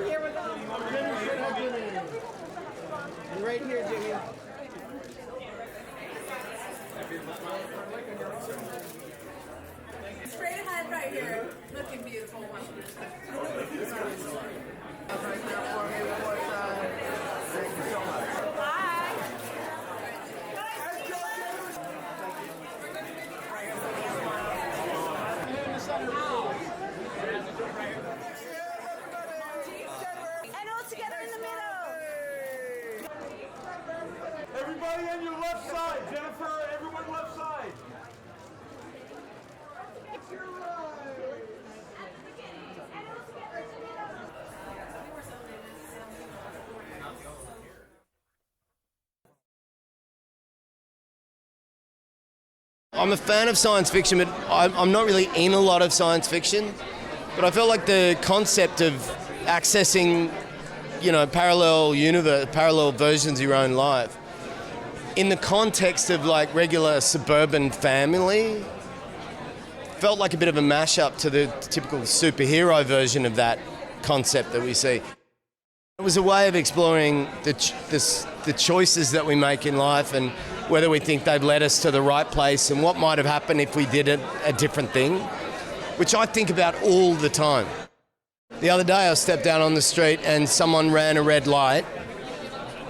Here we go. And right here, Jimmy. Straight ahead right here. Looking beautiful. Everybody on your left side, Jennifer, everyone left side. I'm a fan of science fiction, but I'm not really in a lot of science fiction. But I felt like the concept of accessing, parallel universe, parallel versions of your own life, in the context of like regular suburban family, felt like a bit of a mashup to the typical superhero version of that concept that we see. It was a way of exploring the choices that we make in life and whether we think they've led us to the right place and what might have happened if we did a different thing, which I think about all the time. The other day I stepped down on the street and someone ran a red light,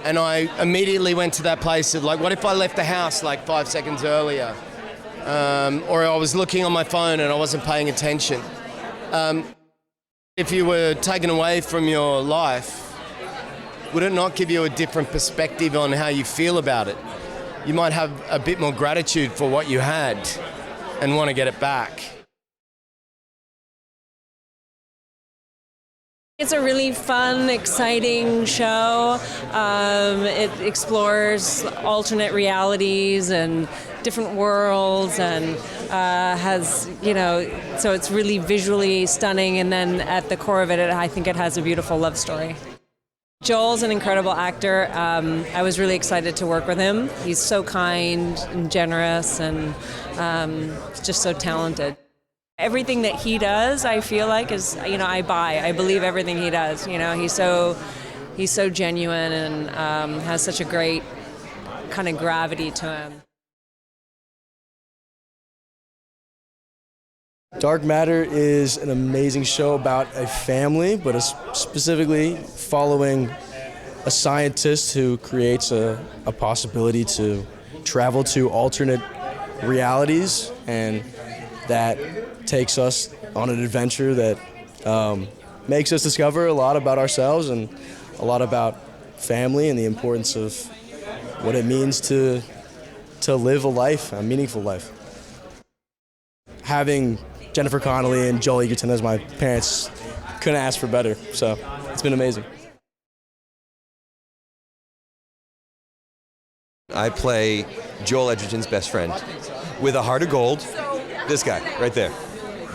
and I immediately went to that place of like, what if I left the house like 5 seconds earlier? Or I was looking on my phone and I wasn't paying attention. If you were taken away from your life, would it not give you a different perspective on how you feel about it? You might have a bit more gratitude for what you had and want to get it back. It's a really fun, exciting show. It explores alternate realities and different worlds and has, so it's really visually stunning, and then at the core of it, I think it has a beautiful love story. Joel's an incredible actor. I was really excited to work with him. He's so kind and generous and just so talented. Everything that he does, I feel like, is, I believe everything he does. He's so genuine and has such a great kind of gravity to him. Dark Matter is an amazing show about a family, but specifically following a scientist who creates a possibility to travel to alternate realities, and that takes us on an adventure that makes us discover a lot about ourselves and a lot about family and the importance of what it means to live a meaningful life. Having Jennifer Connelly and Joel Edgerton as my parents, couldn't ask for better, so it's been amazing. I play Joel Edgerton's best friend with a heart of gold. This guy right there,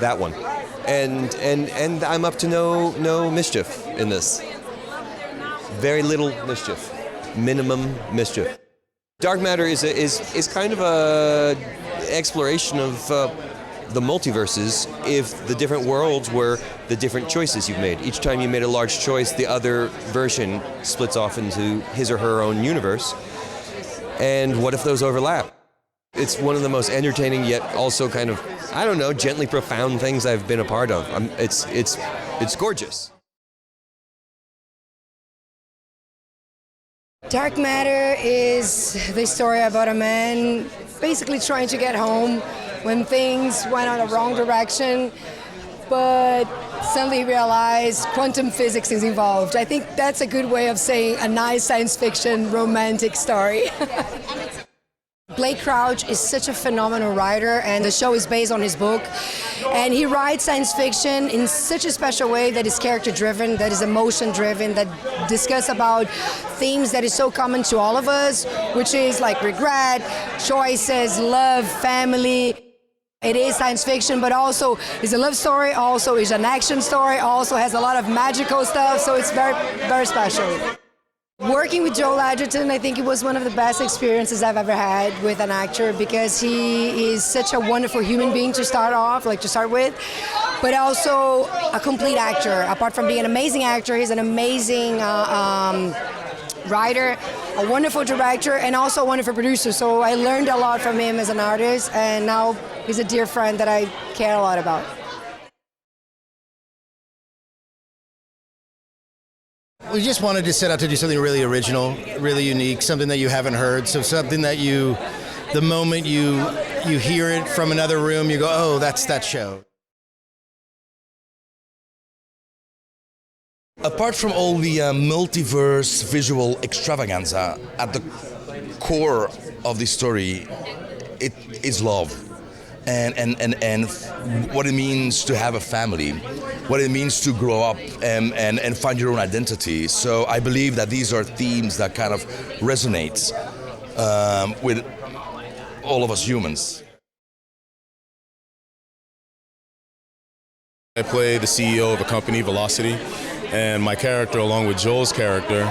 that one, and I'm up to no mischief in this. Very little mischief, minimum mischief. Dark Matter is kind of a exploration of the multiverses, if the different worlds were the different choices you've made. Each time you made a large choice, the other version splits off into his or her own universe. And what if those overlap? It's one of the most entertaining yet also kind of, gently profound things I've been a part of. It's gorgeous. Dark Matter is the story about a man basically trying to get home when things went on a wrong direction, but suddenly realized quantum physics is involved. I think that's a good way of saying a nice science fiction romantic story. Blake Crouch is such a phenomenal writer, and the show is based on his book. And he writes science fiction in such a special way that is character-driven, that is emotion-driven, that discuss about themes that is so common to all of us, which is like regret, choices, love, family. It is science fiction, but also is a love story, also is an action story, also has a lot of magical stuff, so it's very, very special. Working with Joel Edgerton, I think it was one of the best experiences I've ever had with an actor, because he is such a wonderful human being to start with, but also a complete actor. Apart from being an amazing actor, he's an amazing writer, a wonderful director, and also a wonderful producer. So I learned a lot from him as an artist, and now he's a dear friend that I care a lot about. We just wanted to set out to do something really original, really unique, something that you haven't heard. So something that the moment you hear it from another room, you go, oh, that's that show. Apart from all the multiverse visual extravaganza, at the core of the story, it is love. And what it means to have a family, what it means to grow up and find your own identity. So I believe that these are themes that kind of resonate with all of us humans. I play the CEO of a company, Velocity, and my character, along with Joel's character,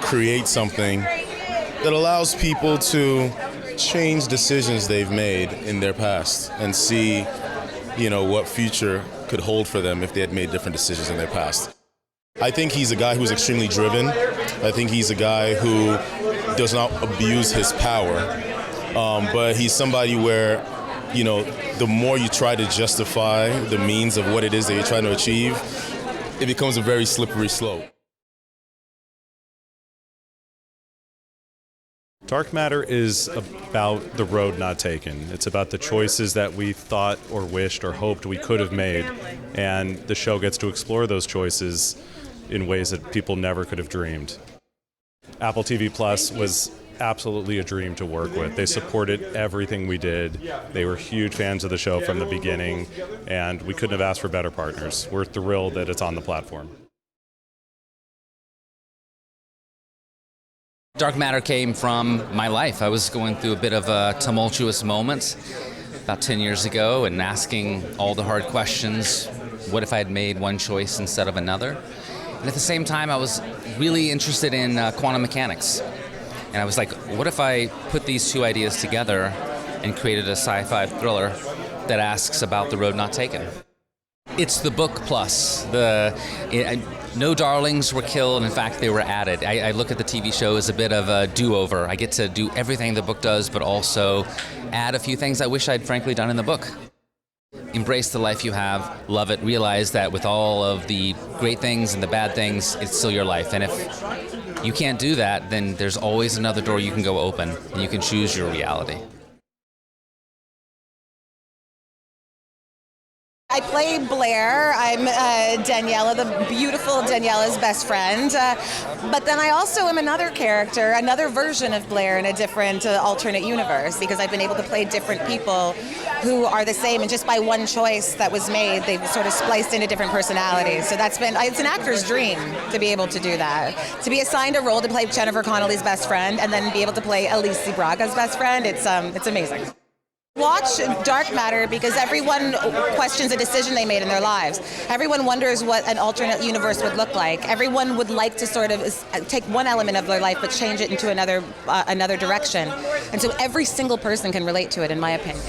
create something that allows people to change decisions they've made in their past and see, what future could hold for them if they had made different decisions in their past. I think he's a guy who's extremely driven. I think he's a guy who does not abuse his power, but he's somebody where, the more you try to justify the means of what it is that you're trying to achieve, it becomes a very slippery slope. Dark Matter is about the road not taken. It's about the choices that we thought or wished or hoped we could have made, and the show gets to explore those choices in ways that people never could have dreamed. Apple TV Plus was absolutely a dream to work with. They supported everything we did. They were huge fans of the show from the beginning, and we couldn't have asked for better partners. We're thrilled that it's on the platform. Dark Matter came from my life. I was going through a bit of a tumultuous moment about 10 years ago and asking all the hard questions. What if I had made one choice instead of another? And at the same time, I was really interested in quantum mechanics. And I was like, what if I put these two ideas together and created a sci-fi thriller that asks about the road not taken? It's the book plus. No darlings were killed. In fact, they were added. I look at the TV show as a bit of a do-over. I get to do everything the book does, but also add a few things I wish I'd frankly done in the book. Embrace the life you have, love it, realize that with all of the great things and the bad things, it's still your life. And if you can't do that, then there's always another door you can go open, and you can choose your reality. I play Blaire. I'm Daniela, the beautiful Daniela's best friend. But then I also am another character, another version of Blaire in a different alternate universe, because I've been able to play different people who are the same, and just by one choice that was made, they've sort of spliced into different personalities. So it's an actor's dream to be able to do that. To be assigned a role to play Jennifer Connelly's best friend and then be able to play Elise Braga's best friend, it's amazing. Watch Dark Matter because everyone questions a decision they made in their lives. Everyone wonders what an alternate universe would look like. Everyone would like to sort of take one element of their life but change it into another direction. And so every single person can relate to it, in my opinion.